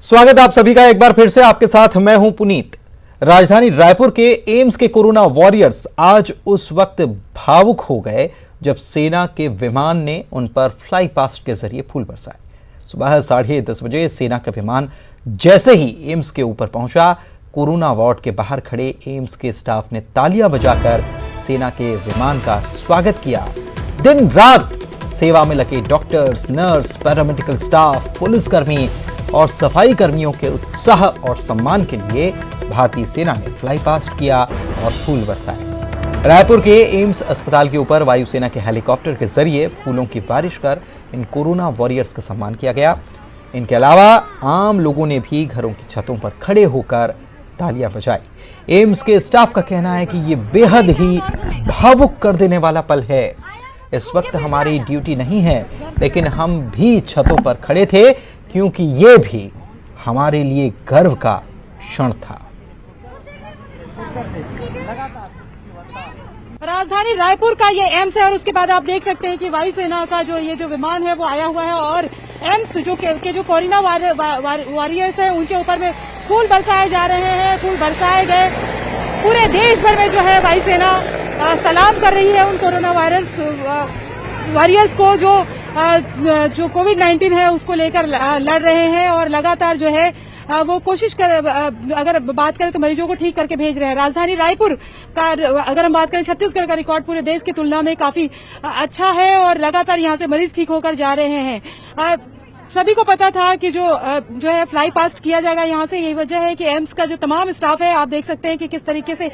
स्वागत आप सभी का एक बार फिर से आपके साथ मैं हूं पुनीत। राजधानी रायपुर के एम्स के कोरोना वॉरियर्स आज उस वक्त भावुक हो गए जब सेना के विमान ने उन पर फ्लाई पास्ट के जरिए फूल बरसाए। सुबह 10:30 बजे सेना का विमान जैसे ही एम्स के ऊपर पहुंचा, कोरोना वार्ड के बाहर खड़े एम्स के स्टाफ ने तालियां बजाकर सेना के विमान का स्वागत किया। दिन रात सेवा में लगे डॉक्टर्स, नर्स, पैरामेडिकल स्टाफ, पुलिसकर्मी और सफाई कर्मियों के उत्साह और सम्मान के लिए भारतीय सेना ने फ्लाई पास्ट किया और फूल बरसाए। रायपुर के एम्स अस्पताल के ऊपर वायुसेना के हेलीकॉप्टर के जरिए फूलों की बारिश कर इन कोरोना वॉरियर्स का सम्मान किया गया। इनके अलावा आम लोगों ने भी घरों की छतों पर खड़े होकर तालियां बजाई। एम्स के स्टाफ का कहना है कि ये बेहद ही भावुक कर देने वाला पल है। इस वक्त हमारी ड्यूटी नहीं है, लेकिन हम भी छतों पर खड़े थे क्योंकि ये भी हमारे लिए गर्व का क्षण था। राजधानी रायपुर का ये एम्स है और उसके बाद आप देख सकते हैं कि वायुसेना का जो विमान है वो आया हुआ है और एम्स जो कोरोना वॉरियर्स हैं उनके ऊपर में फूल बरसाए जा रहे हैं। फूल बरसाए गए, पूरे देश भर में जो है वायुसेना सलाम कर रही है उन कोरोना वॉरियर्स को जो कोविड-19 है उसको लेकर लड़ रहे हैं और लगातार जो है वो कोशिश कर, अगर बात करें तो मरीजों को ठीक करके भेज रहे हैं। राजधानी रायपुर का अगर हम बात करें, छत्तीसगढ़ का रिकॉर्ड पूरे देश की तुलना में काफी अच्छा है और लगातार यहां से मरीज ठीक होकर जा रहे हैं। सभी को पता था कि जो है फ्लाई पास्ट किया जाएगा यहां से। यही वजह है कि एम्स का जो तमाम स्टाफ है, आप देख सकते हैं कि किस तरीके से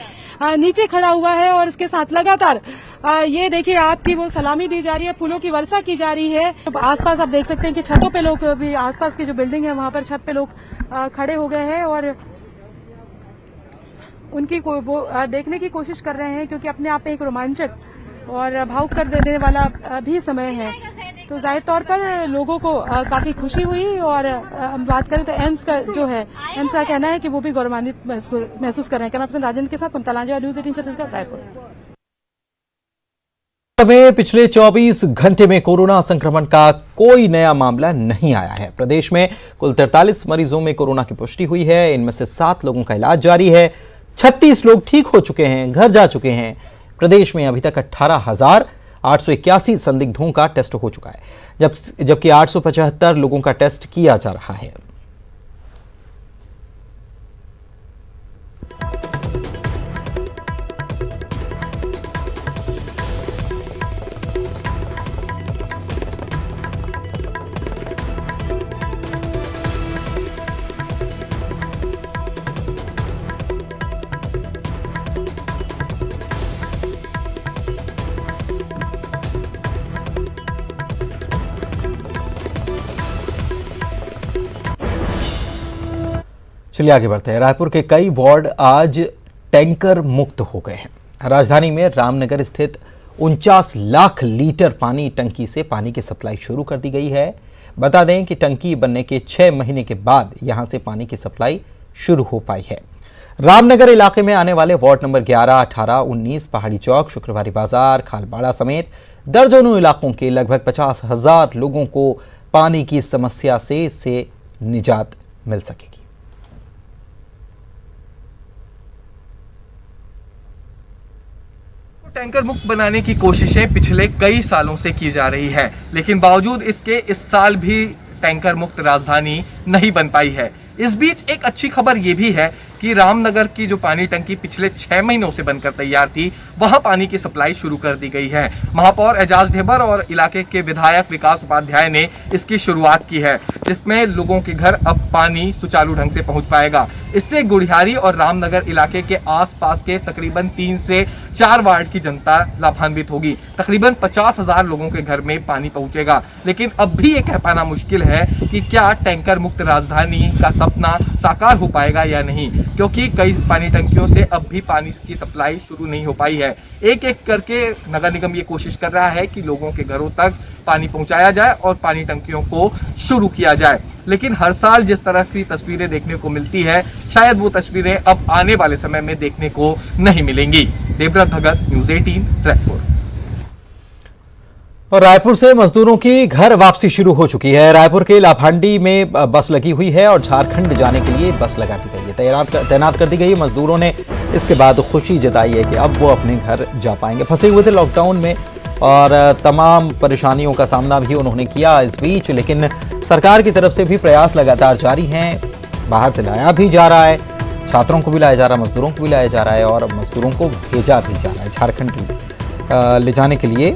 नीचे खड़ा हुआ है और इसके साथ लगातार ये देखिए आपकी वो सलामी दी जा रही है, फूलों की वर्षा की जा रही है। आसपास आप देख सकते हैं कि छतों पे लोग भी, आसपास की जो बिल्डिंग है वहां पर छत पे लोग खड़े हो गए हैं और उनकी वो देखने की कोशिश कर रहे हैं, क्योंकि अपने आप में एक रोमांचक और भावुक कर देने वाला भी समय है। तो जाहिर तौर पर लोगों को काफी खुशी हुई और हम बात करें तो एम्स का कहना है कि वो भी गौरवान्वित महसूस कर रहे हैं। कैमरा पर्सन राजेंद्र के साथ पंतालांजा, न्यूज़ 18 छत्तीसगढ़, रायपुर। पिछले 24 घंटे में कोरोना संक्रमण का कोई नया मामला नहीं आया है। प्रदेश में कुल 43 मरीजों में कोरोना की पुष्टि हुई है। इनमें से 7 लोगों का इलाज जारी है। 36 लोग ठीक हो चुके हैं, घर जा चुके हैं। प्रदेश में अभी तक 18,881 संदिग्धों का टेस्ट हो चुका है, जबकि 875 लोगों का टेस्ट किया जा रहा है। चलिए आगे बढ़ते हैं। रायपुर के कई वार्ड आज टैंकर मुक्त हो गए हैं। राजधानी में रामनगर स्थित 49 लाख लीटर पानी टंकी से पानी की सप्लाई शुरू कर दी गई है। बता दें कि टंकी बनने के 6 महीने के बाद यहां से पानी की सप्लाई शुरू हो पाई है। रामनगर इलाके में आने वाले वार्ड नंबर 11, 18, 19, पहाड़ी चौक, शुक्रवारी बाजार, खालबाड़ा समेत दर्जनों इलाकों के लगभग 50,000 लोगों को पानी की समस्या से निजात मिल सकेगी। टैंकर मुक्त बनाने की कोशिशें पिछले कई सालों से की जा रही है, लेकिन बावजूद इसके इस साल भी टैंकर मुक्त राजधानी नहीं बन पाई है। इस बीच एक अच्छी खबर ये भी है कि रामनगर की जो पानी टंकी पिछले 6 महीनों से बनकर तैयार थी, वहां पानी की सप्लाई शुरू कर दी गई है। महापौर एजाज ढेबर और इलाके के विधायक विकास उपाध्याय ने इसकी शुरुआत की है, जिसमें लोगों के घर अब पानी सुचारू ढंग से पहुंच पाएगा। इससे गुढ़ियारी और रामनगर इलाके के आसपास के तकरीबन 3 से 4 वार्ड की जनता लाभान्वित होगी। तकरीबन 50,000 लोगों के घर में पानी पहुंचेगा। लेकिन अब भी ये कह पाना मुश्किल है कि क्या टैंकर मुक्त राजधानी का सपना साकार हो पाएगा या नहीं, क्योंकि कई पानी टंकियों से अब भी पानी की सप्लाई शुरू नहीं हो पाई है। एक एक करके नगर निगम ये कोशिश कर रहा है कि लोगों के घरों तक पानी पहुंचाया जाए और पानी टंकियों को शुरू किया जाए। लेकिन हर साल जिस तरह की तस्वीरें देखने को मिलती है, शायद वो तस्वीरें अब आने वाले समय में देखने को नहीं मिलेंगी। देवव्रत भगत, न्यूज़ 18, रायपुर। और रायपुर से मजदूरों की घर वापसी शुरू हो चुकी है। रायपुर के लाभांडी में बस लगी हुई है और झारखंड जाने के लिए बस लगा दी गई है, तैनात कर दी गई है। मजदूरों ने इसके बाद खुशी जताई है कि अब वो अपने घर जा पाएंगे। फंसे हुए थे लॉकडाउन में और तमाम परेशानियों का सामना भी उन्होंने किया इस बीच, लेकिन सरकार की तरफ से भी प्रयास लगातार जारी हैं। बाहर से लाया भी जा रहा है, छात्रों को भी लाया जा रहा है, मजदूरों को भी लाया जा रहा है और मजदूरों को भेजा भी जा रहा है झारखंड ले जाने के लिए।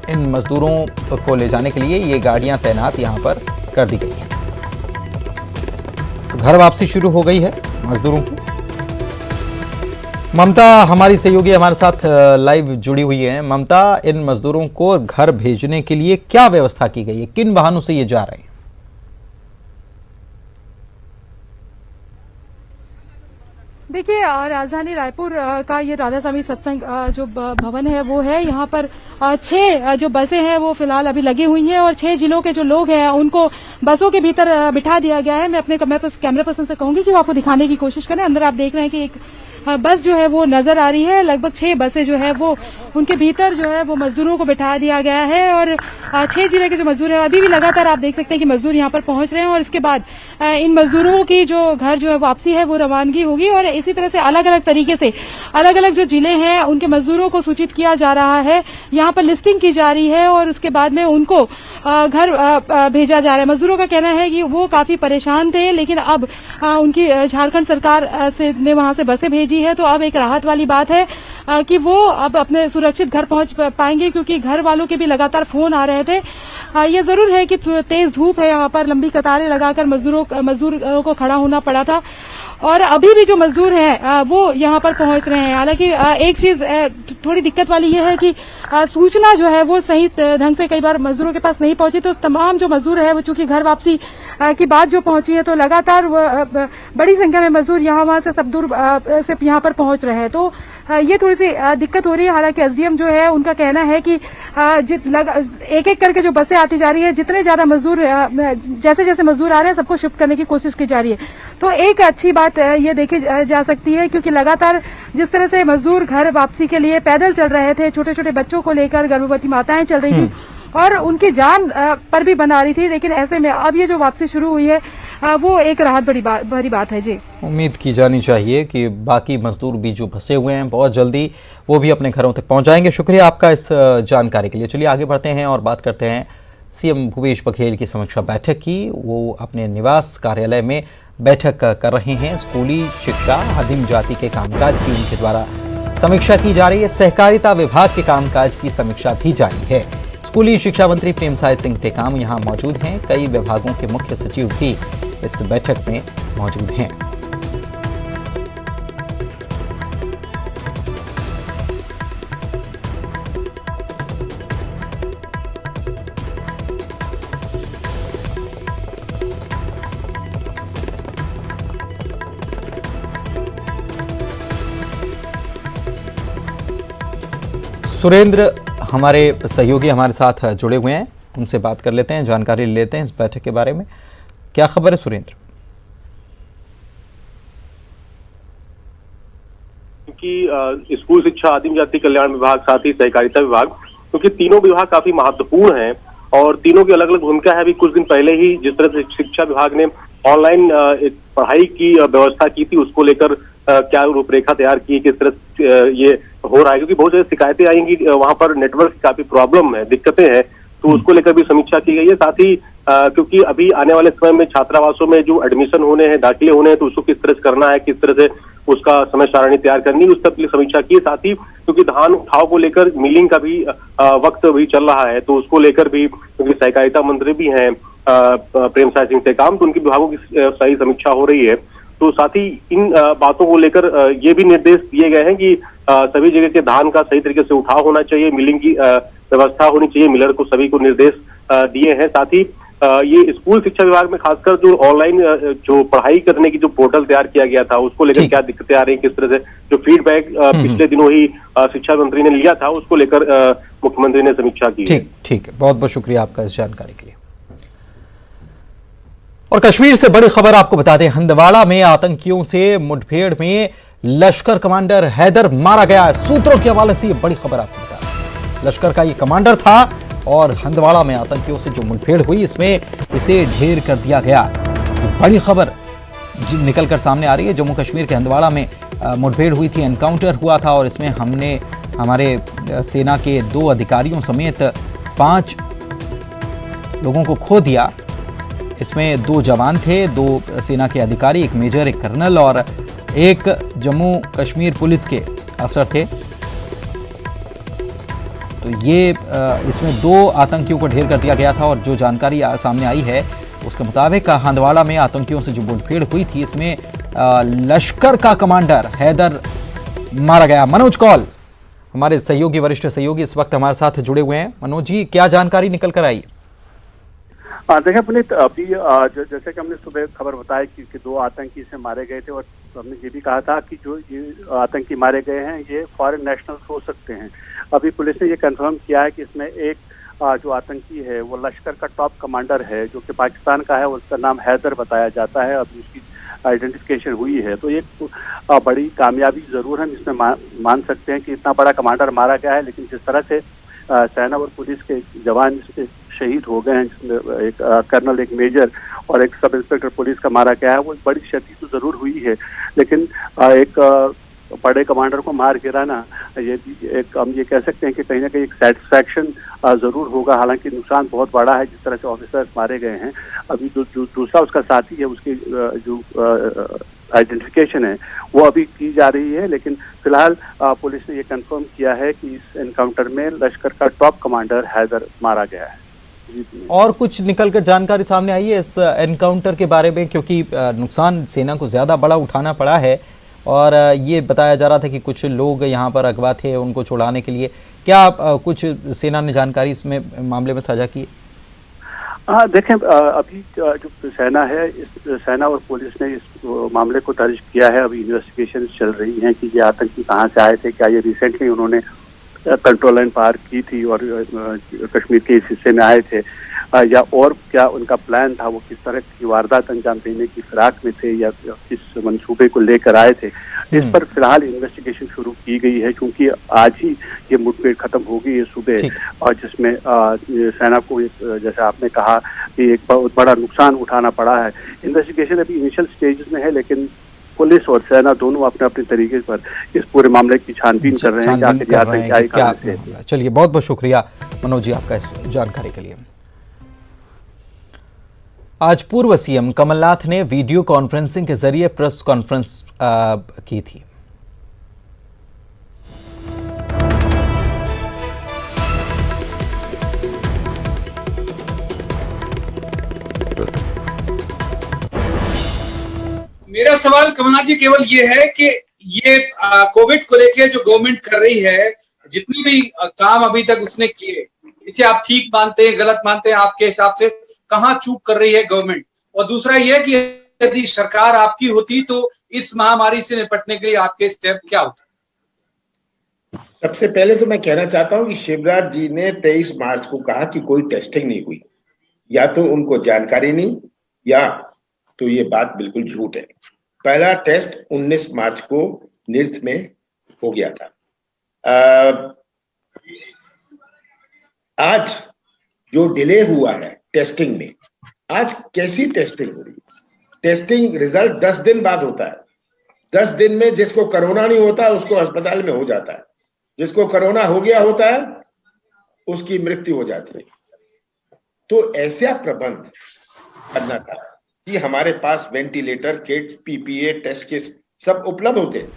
इन मजदूरों को ले जाने के लिए ये गाड़ियां तैनात यहां पर कर दी गई हैं। तो घर वापसी शुरू हो गई है मजदूरों की। ममता हमारी सहयोगी हमारे साथ लाइव जुड़ी हुई है। ममता, इन मजदूरों को घर भेजने के लिए क्या व्यवस्था की गई है, किन वाहनों से ये जा रहे हैं? देखिए, राजधानी रायपुर का ये राधा स्वामी सत्संग जो भवन है वो है। यहाँ पर 6 जो बसें हैं वो फिलहाल अभी लगी हुई हैं और 6 जिलों के जो लोग हैं उनको बसों के भीतर बिठा दिया गया है। मैं अपने कैमरा पर्सन से कहूंगी कि वो आपको दिखाने की कोशिश करें। अंदर आप देख रहे हैं कि एक बस जो है वो नजर आ रही है। लगभग 6 बसें जो है वो उनके भीतर जो है वो मजदूरों को बिठा दिया गया है और 6 जिले के जो मजदूर हैं अभी भी लगातार आप देख सकते हैं कि मजदूर यहाँ पर पहुंच रहे हैं और इसके बाद इन मजदूरों की जो घर जो है वापसी है वो रवानगी होगी। और इसी तरह से अलग अलग तरीके से अलग अलग जो जिले हैं उनके मजदूरों को सूचित किया जा रहा है, यहाँ पर लिस्टिंग की जा रही है और उसके बाद में उनको घर भेजा जा रहा है। मजदूरों का कहना है कि वो काफी परेशान थे, लेकिन अब उनकी झारखंड सरकार ने वहां से बसें भेजी है, तो अब एक राहत वाली बात है कि वो अब अपने सुरक्षित घर पहुंच पाएंगे, क्योंकि घर वालों के भी लगातार फोन आ रहे थे। ये जरूर है कि तेज धूप है, यहाँ पर लंबी कतारें लगाकर मजदूरों को खड़ा होना पड़ा था और अभी भी जो मजदूर हैं वो यहाँ पर पहुंच रहे हैं। हालांकि एक चीज थोड़ी दिक्कत वाली ये है कि सूचना जो है वो सही ढंग से कई बार मजदूरों के पास नहीं पहुंची, तो तमाम जो मजदूर है वो चूंकि घर वापसी की बात जो पहुंची है तो लगातार बड़ी संख्या में मजदूर यहाँ वहां से सब दूर से यहाँ पर पहुंच रहे हैं, तो ये थोड़ी सी दिक्कत हो रही है। हालांकि एसडीएम जो है उनका कहना है कि एक एक करके जो बसें आती जा रही है, जितने ज्यादा मजदूर जैसे जैसे मजदूर आ रहे हैं सबको शिफ्ट करने की कोशिश की जा रही है, तो एक अच्छी बात ये देखी जा सकती है, क्योंकि लगातार जिस तरह से मजदूर घर वापसी के लिए पैदल चल रहे थे, छोटे छोटे बच्चों को लेकर गर्भवती माताएं चल रही थी और उनकी जान पर भी बना रही थी, लेकिन ऐसे में अब ये जो वापसी शुरू हुई है वो एक राहत भरी बात है। जी, उम्मीद की जानी चाहिए कि बाकी मजदूर भी जो फंसे हुए हैं बहुत जल्दी वो भी अपने घरों तक पहुंच जाएंगे। शुक्रिया आपका इस जानकारी के लिए। चलिए आगे बढ़ते हैं और बात करते हैं सीएम भूपेश बघेल की समीक्षा बैठक की। वो अपने निवास कार्यालय में बैठक कर रहे हैं। स्कूली शिक्षा, आदिम जाति के कामकाज की उनके द्वारा समीक्षा की जा रही है। सहकारिता विभाग के कामकाज की समीक्षा भी जारी है। स्कूली शिक्षा मंत्री प्रेमसाय सिंह टेकाम यहां मौजूद हैं। कई विभागों के मुख्य सचिव भी इस बैठक में मौजूद हैं। सुरेंद्र हमारे सहयोगी हमारे साथ जुड़े हुए हैं, उनसे बात कर लेते हैं, जानकारी लेते हैं इस बैठक के बारे में। क्या खबर है सुरेंद्र? क्योंकि स्कूल शिक्षा, आदिम जाति कल्याण विभाग, साथ ही सहकारिता विभाग, क्योंकि तीनों विभाग काफी महत्वपूर्ण हैं और तीनों की अलग अलग भूमिका है। अभी कुछ दिन पहले ही जिस तरह से शिक्षा विभाग ने ऑनलाइन पढ़ाई की व्यवस्था की थी, उसको लेकर क्या रूपरेखा तैयार की, किस तरह ये हो रहा है, क्योंकि बहुत ज्यादा शिकायतें आएंगी, वहां पर नेटवर्क की काफी प्रॉब्लम है, दिक्कतें हैं, तो उसको लेकर भी समीक्षा की गई है। साथ ही क्योंकि अभी आने वाले समय में छात्रावासों में जो एडमिशन होने हैं, दाखिले होने हैं, तो उसको किस तरह से करना है, किस तरह से उसका समय सारणी तैयार करनी है, उस तक की समीक्षा की है। साथ ही क्योंकि धान उठाव को लेकर मिलिंग का भी वक्त भी चल रहा है, तो उसको लेकर भी क्योंकि सहकारिता मंत्री भी हैं प्रेमसाय सिंह टेकाम, तो उनके विभागों की सही समीक्षा हो रही है। तो साथ ही इन बातों को लेकर ये भी निर्देश दिए गए हैं कि सभी जगह के धान का सही तरीके से उठाव होना चाहिए, मिलिंग की व्यवस्था होनी चाहिए, मिलर को सभी को निर्देश दिए हैं। साथ ही ये स्कूल शिक्षा विभाग में खासकर जो ऑनलाइन जो पढ़ाई करने की जो पोर्टल तैयार किया गया था, उसको लेकर क्या दिक्कतें आ रही हैं, किस तरह से जो फीडबैक पिछले दिनों ही शिक्षा मंत्री ने लिया था, उसको लेकर मुख्यमंत्री ने समीक्षा की। ठीक है, बहुत बहुत शुक्रिया आपका इस जानकारी के लिए। और कश्मीर से बड़ी खबर आपको बता दें, हंदवाड़ा में आतंकियों से मुठभेड़ में लश्कर कमांडर हैदर मारा गया है। सूत्रों के हवाले से ये बड़ी खबर आपको बता दें, लश्कर का ये कमांडर था और हंदवाड़ा में आतंकियों से जो मुठभेड़ हुई इसमें इसे ढेर कर दिया गया। बड़ी खबर निकलकर सामने आ रही है। जम्मू कश्मीर के हंदवाड़ा में मुठभेड़ हुई थी, एनकाउंटर हुआ था और इसमें हमने हमारे सेना के 2 अधिकारियों समेत 5 लोगों को खो दिया। इसमें 2 जवान थे, 2 सेना के अधिकारी, एक मेजर, एक कर्नल और एक जम्मू कश्मीर पुलिस के अफसर थे। तो ये इसमें 2 आतंकियों को ढेर कर दिया गया था और जो जानकारी सामने आई है उसके मुताबिक हंदवाड़ा में आतंकियों से जो मुठभेड़ हुई थी इसमें लश्कर का कमांडर हैदर मारा गया। मनोज कौल हमारे सहयोगी, वरिष्ठ सहयोगी इस वक्त हमारे साथ जुड़े हुए हैं। मनोज जी, क्या जानकारी निकल कर आई? देखिए पुनीत, अभी जैसे कि हमने सुबह खबर बताया कि 2 आतंकी से मारे गए थे और हमने ये भी कहा था कि जो ये आतंकी मारे गए हैं ये फॉरेन नेशनल्स हो सकते हैं। अभी पुलिस ने ये कंफर्म किया है कि इसमें एक जो आतंकी है वो लश्कर का टॉप कमांडर है जो कि पाकिस्तान का है, उसका नाम हैदर बताया जाता है। अभी उसकी आइडेंटिफिकेशन हुई है, तो ये बड़ी कामयाबी जरूर हम इसमें मान सकते हैं कि इतना बड़ा कमांडर मारा गया है। लेकिन जिस तरह से सेना और पुलिस के जवान इसमें शहीद हो गए हैं, जिसमें एक कर्नल, एक मेजर और एक सब इंस्पेक्टर पुलिस का मारा गया है, वो बड़ी क्षति तो जरूर हुई है। लेकिन एक बड़े कमांडर को मार गिराना ये एक हम ये कह सकते हैं कि कहीं ना कहीं एक सेटिस्फैक्शन जरूर होगा। हालांकि नुकसान बहुत बड़ा है जिस तरह से ऑफिसर्स मारे गए हैं। अभी जो दूसरा उसका साथी है उसकी जो आइडेंटिफिकेशन है वो अभी की जा रही है। लेकिन फिलहाल पुलिस ने ये कंफर्म किया है कि इस एनकाउंटर में लश्कर का टॉप कमांडर हैदर मारा गया है। और कुछ निकलकर जानकारी सामने आई है इस एनकाउंटर के बारे में, क्योंकि नुकसान सेना को ज्यादा बड़ा उठाना पड़ा है और ये बताया जा रहा था कि कुछ लोग यहाँ पर अगवा थे उनको छुड़ाने के लिए। क्या कुछ सेना ने जानकारी इसमें मामले में साझा की? देखें, अभी जो सेना है, इस सेना और पुलिस ने इस मामले को दर्ज किया है। अभी इन्वेस्टिगेशन चल रही है कि ये आतंकी कहाँ से आए थे, क्या ये रिसेंटली उन्होंने कंट्रोल लाइन पार की थी और कश्मीर के इस हिस्से में आए थे, या और क्या उनका प्लान था, वो किस तरह की वारदात अंजाम देने की फिराक में थे या किस मंसूबे को लेकर आए थे। इस पर फिलहाल इन्वेस्टिगेशन शुरू की गई है क्योंकि आज ही ये मुठभेड़ खत्म हो गई है सुबह, और जिसमें सेना को जैसे आपने कहा कि एक बहुत बड़ा नुकसान उठाना पड़ा है। इन्वेस्टिगेशन अभी इनिशियल स्टेजेस में है, लेकिन पुलिस और सेना दोनों अपने अपने तरीके पर इस पूरे मामले की छानबीन कर रहे हैं। चलिए, बहुत बहुत शुक्रिया मनोज जी आपका इस जानकारी के लिए। आज पूर्व सीएम कमलनाथ ने वीडियो कॉन्फ्रेंसिंग के जरिए प्रेस कॉन्फ्रेंस की थी। मेरा सवाल कमलनाथ जी केवल ये है कि ये कोविड को लेकर जो गवर्नमेंट कर रही है, जितनी भी काम अभी तक उसने किए, इसे आप ठीक मानते हैं, गलत मानते हैं? आपके हिसाब से कहाँ चूक कर रही है गवर्नमेंट? और दूसरा ये कि यदि सरकार आपकी होती तो इस महामारी से निपटने के लिए आपके स्टेप क्या होते? सबसे पहले तो मैं कहना चाहता हूं कि शिवराज जी ने 23 मार्च को कहा कि कोई टेस्टिंग नहीं हुई। या तो उनको जानकारी नहीं, या तो ये बात बिल्कुल झूठ है। पहला टेस्ट 19 मार्च को निरथ में हो गया था। आज जो डिले हुआ है टेस्टिंग में, आज कैसी टेस्टिंग हो रही है? टेस्टिंग रिजल्ट 10 दिन बाद होता है। 10 दिन में जिसको कोरोना नहीं होता उसको अस्पताल में हो जाता है, जिसको कोरोना हो गया होता है उसकी मृत्यु हो जाती है। तो ऐसा प्रबंध करना था कि हमारे पास ventilator, kits, PPE, test kit सब उपलब्ध होते हैं।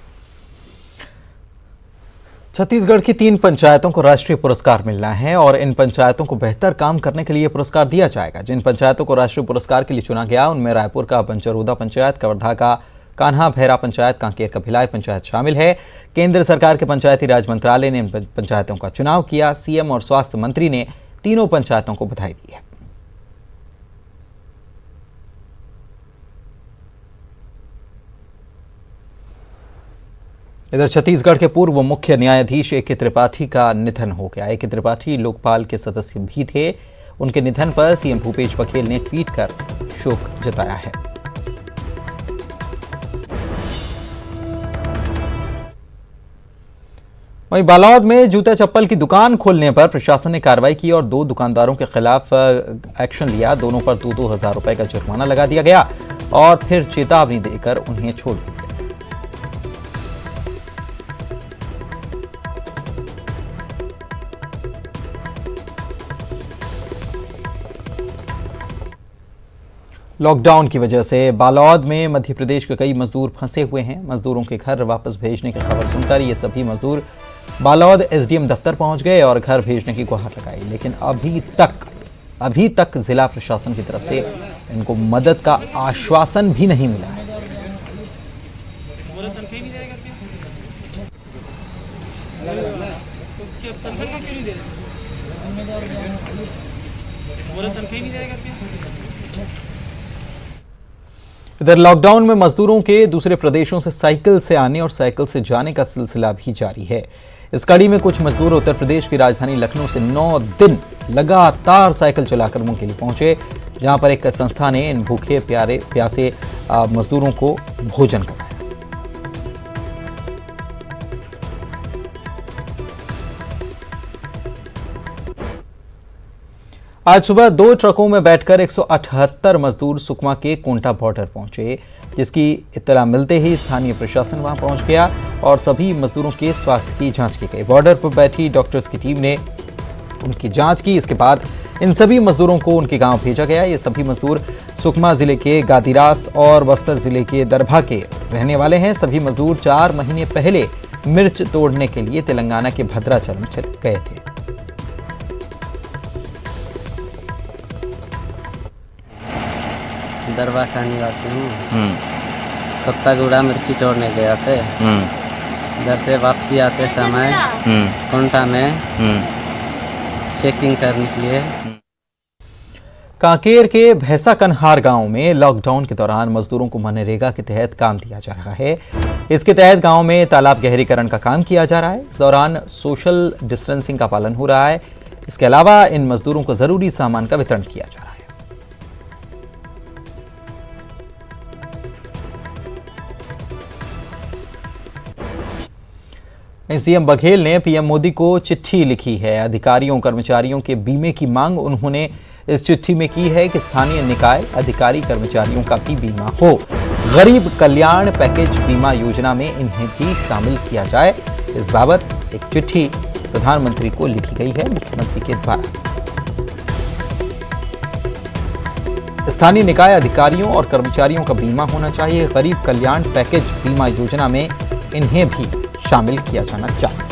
छत्तीसगढ़ की 3 पंचायतों को राष्ट्रीय पुरस्कार मिलना है और इन पंचायतों को बेहतर काम करने के लिए पुरस्कार दिया जाएगा। जिन पंचायतों को राष्ट्रीय पुरस्कार के लिए चुना गया उनमें रायपुर का पंचरोदा पंचायत, कवर्धा का कान्हा भैरा पंचायत, कांकेर का भिलाई पंचायत शामिल है। केंद्र सरकार के पंचायती राज मंत्रालय ने इन पंचायतों का चुनाव किया। सीएम और स्वास्थ्य मंत्री ने तीनों पंचायतों को बधाई दी है। इधर छत्तीसगढ़ के पूर्व मुख्य न्यायाधीश ए के त्रिपाठी का निधन हो गया। ए के त्रिपाठी लोकपाल के सदस्य भी थे। उनके निधन पर सीएम भूपेश बघेल ने ट्वीट कर शोक जताया है। वहीं बालोद में जूता चप्पल की दुकान खोलने पर प्रशासन ने कार्रवाई की और 2 दुकानदारों के खिलाफ एक्शन लिया। दोनों पर 2-2 हजार रुपए का जुर्माना लगा दिया गया और फिर चेतावनी देकर उन्हें छोड़ दिया। लॉकडाउन की वजह से बालोद में मध्य प्रदेश के कई मजदूर फंसे हुए हैं। मजदूरों के घर वापस भेजने की खबर सुनकर ये सभी मजदूर बालोद एसडीएम दफ्तर पहुंच गए और घर भेजने की गुहार लगाई, लेकिन अभी तक जिला प्रशासन की तरफ से इनको मदद का आश्वासन भी नहीं मिला है। इधर लॉकडाउन में मजदूरों के दूसरे प्रदेशों से साइकिल से आने और साइकिल से जाने का सिलसिला भी जारी है। इस कड़ी में कुछ मजदूर उत्तर प्रदेश की राजधानी लखनऊ से 9 दिन लगातार साइकिल चलाकर मुंगेली पहुंचे, जहां पर एक संस्था ने इन भूखे प्यासे मजदूरों को भोजन कराया। आज सुबह 2 ट्रकों में बैठकर 178 मजदूर सुकमा के कोंटा बॉर्डर पहुंचे, जिसकी इत्तला मिलते ही स्थानीय प्रशासन वहां पहुंच गया और सभी मजदूरों के स्वास्थ्य की जांच की गई। बॉर्डर पर बैठी डॉक्टर्स की टीम ने उनकी जांच की। इसके बाद इन सभी मजदूरों को उनके गांव भेजा गया। ये सभी मजदूर सुकमा जिले के गादीरास और बस्तर जिले के दरभा के रहने वाले हैं। सभी मजदूर 4 महीने पहले मिर्च तोड़ने के लिए तेलंगाना के भद्राचलम गए थे। दरबा का निवासी हूँ। कत्तागुड़ा मिर्ची तोड़ने गया थे। इधर से वापसी आते समय कोंटा में चेकिंग करने के लिए। कांकेर के भैंसा कन्हार गांव में लॉकडाउन के दौरान मजदूरों को मनरेगा के तहत काम दिया जा रहा है। इसके तहत गांव में तालाब गहरीकरण का काम किया जा रहा है। इस दौरान सोशल डिस्टेंसिंग का पालन हो रहा है। इसके अलावा इन मजदूरों को जरूरी सामान का वितरण किया जा रहा है। सीएम बघेल ने पीएम मोदी को चिट्ठी लिखी है। अधिकारियों कर्मचारियों के बीमे की मांग उन्होंने इस चिट्ठी में की है कि स्थानीय निकाय अधिकारी कर्मचारियों का भी बीमा हो। गरीब कल्याण पैकेज बीमा योजना में इन्हें भी शामिल किया जाए। इस बाबत एक चिट्ठी प्रधानमंत्री को लिखी गई है मुख्यमंत्री के द्वारा। स्थानीय निकाय अधिकारियों और कर्मचारियों का बीमा होना चाहिए। गरीब कल्याण पैकेज बीमा योजना में इन्हें भी शामिल किया जाना चाहिए।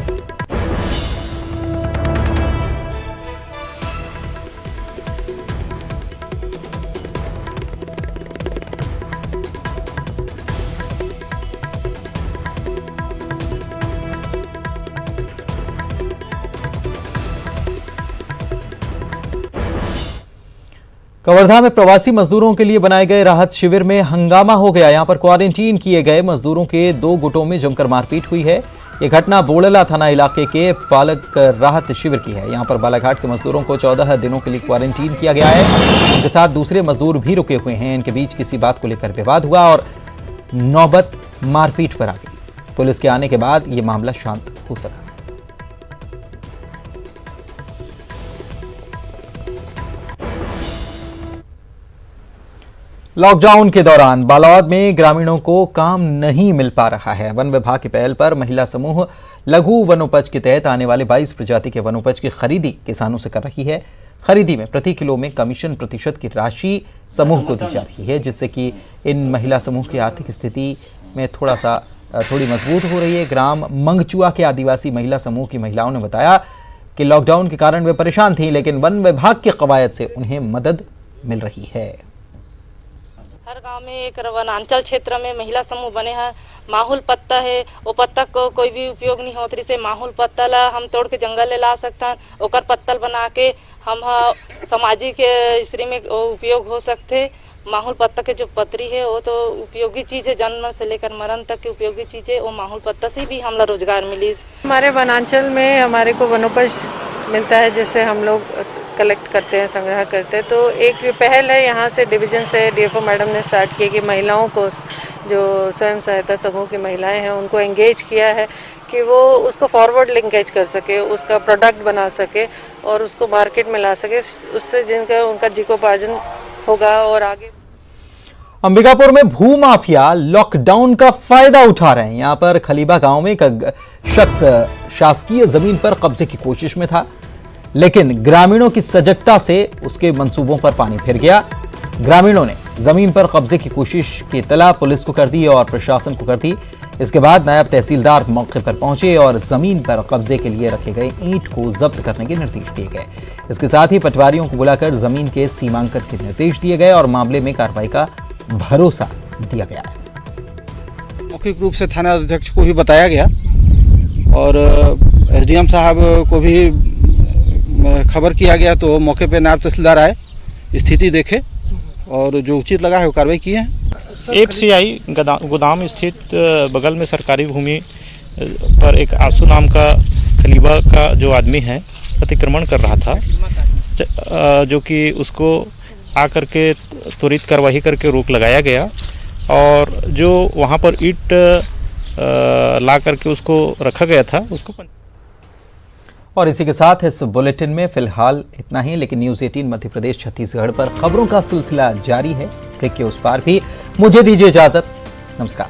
कवर्धा में प्रवासी मजदूरों के लिए बनाए गए राहत शिविर में हंगामा हो गया। यहां पर क्वारंटीन किए गए मजदूरों के 2 गुटों में जमकर मारपीट हुई है। यह घटना बोड़ला थाना इलाके के पालक राहत शिविर की है। यहां पर बालाघाट के मजदूरों को 14 दिनों के लिए क्वारंटीन किया गया है। उनके साथ दूसरे मजदूर भी रुके हुए हैं। इनके बीच किसी बात को लेकर विवाद हुआ और नौबत मारपीट पर आ गई। पुलिस के आने के बाद यह मामला शांत हो सका। लॉकडाउन के दौरान बालोद में ग्रामीणों को काम नहीं मिल पा रहा है। वन विभाग की पहल पर महिला समूह लघु वनोपज के तहत आने वाले 22 प्रजाति के वनोपज की खरीदी किसानों से कर रही है। खरीदी में प्रति किलो में कमीशन प्रतिशत की राशि समूह को दी जा रही है, जिससे कि इन महिला समूह की आर्थिक स्थिति में थोड़ी मजबूत हो रही है। ग्राम मंगचुआ के आदिवासी महिला समूह की महिलाओं ने बताया कि लॉकडाउन के कारण वे परेशान थीं, लेकिन वन विभाग की कवायद से उन्हें मदद मिल रही है। हर गांव में एक वनांचल क्षेत्र में महिला समूह बने हैं। माहौल पत्ता है, वो पत्ता को कोई भी उपयोग नहीं होती से माहौल पत्ता ला हम तोड़ के जंगल ले ला सकते, ओकर पत्तल बना के हम सामाजिक स्त्री में उपयोग हो सकते। माहौल पत्ता के जो पतरी है वो तो उपयोगी चीज़ है, जन्म से लेकर मरण तक की उपयोगी चीज़ है। वो माहौल पत्ता से भी हमला रोजगार मिली। हमारे वनांचल में हमारे को वनोपज मिलता है, जैसे हम लोग कलेक्ट करते हैं, संग्रह करते हैं। तो एक पहल है यहाँ से डिवीजन से डीएफओ मैडम ने स्टार्ट की कि महिलाओं को जो स्वयं सहायता समूह की महिलाएं हैं उनको एंगेज किया है कि वो उसको फॉरवर्ड लिंकेज कर सके, उसका प्रोडक्ट बना सके और उसको मार्केट में ला सके, उससे जिनका उनका जीविकोपार्जन होगा। और आगे अंबिकापुर में भूमाफिया लॉकडाउन का फायदा उठा रहे हैं। यहां पर खलीबा गांव में एक शख्स शासकीय जमीन पर कब्जे की कोशिश में था, लेकिन ग्रामीणों की सजगता से उसके मंसूबों पर पानी फिर गया। ग्रामीणों ने जमीन पर कब्जे की कोशिश की इत्तला पुलिस को कर दी और प्रशासन को कर दी। इसके बाद नायब तहसीलदार मौके पर पहुंचे और जमीन पर कब्जे के लिए रखे गए ईंट को जब्त करने के निर्देश दिए गए। इसके साथ ही पटवारियों को बुलाकर जमीन के सीमांकन के निर्देश दिए गए और मामले में कार्रवाई का भरोसा दिया गया है। मौखिक रूप से थाना अध्यक्ष को भी बताया गया और एसडीएम साहब को भी खबर किया गया, तो मौके पे नायब तहसीलदार आए, स्थिति देखे और जो उचित लगा है वो कार्रवाई की है। एक सीआई गोदाम स्थित बगल में सरकारी भूमि पर एक आंसू नाम का खलीबा का जो आदमी है अतिक्रमण कर रहा था, जो कि उसको आकर के त्वरित कार्रवाई करके रोक लगाया गया और जो वहाँ पर ईंट ला करके उसको रखा गया था उसको। और इसी के साथ इस बुलेटिन में फिलहाल इतना ही, लेकिन न्यूज़ 18 मध्य प्रदेश छत्तीसगढ़ पर खबरों का सिलसिला जारी है। ब्रेक के उस पार भी मुझे दीजिए इजाजत। नमस्कार।